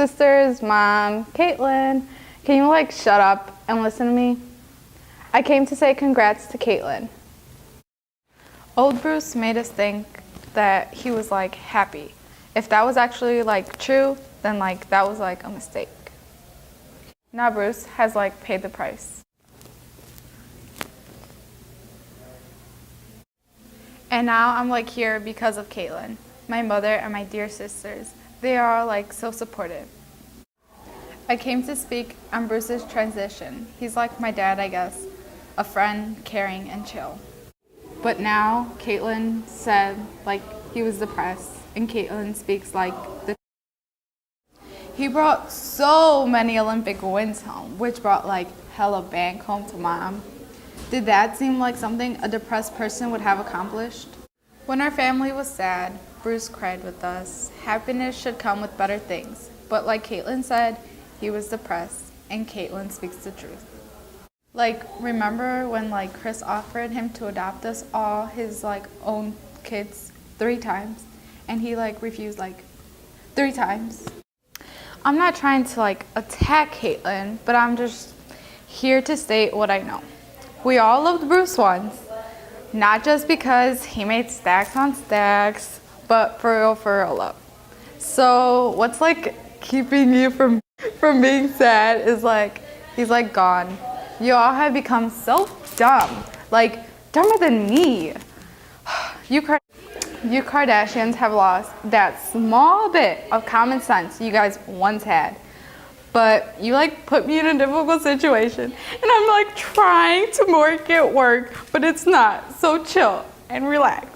sisters, mom, Caitlin, can you like shut up and listen to me? I came to say congrats to Caitlin. Old Bruce made us think that he was like happy. If that was actually like true, then like that was like a mistake. Now Bruce has like paid the price. And now I'm like here because of Caitlin, my mother and my dear sisters. They are like so supportive. I came to speak on Bruce's transition. He's like my dad, I guess, a friend, caring and chill. But now Caitlin said like he was depressed, and Caitlin speaks like the. He brought so many Olympic wins home, which brought like hella bank home to mom. Did that seem like something a depressed person would have accomplished? When our family was sad, Bruce cried with us. Happiness should come with better things. But like Caitlin said, he was depressed, and Caitlin speaks the truth. Like, remember when like Chris offered him to adopt us all, his like own kids, 3 times, and he like refused like 3 times? I'm not trying to like attack Caitlin, but I'm just here to state what I know. We all loved Bruce once, not just because he made stacks on stacks, but for real love. So what's like keeping you from being sad is like, he's like gone. You all have become so dumb, like dumber than me. You Kardashians have lost that small bit of common sense you guys once had. But you like put me in a difficult situation, and I'm like trying to make it work, but it's not. So chill and relax.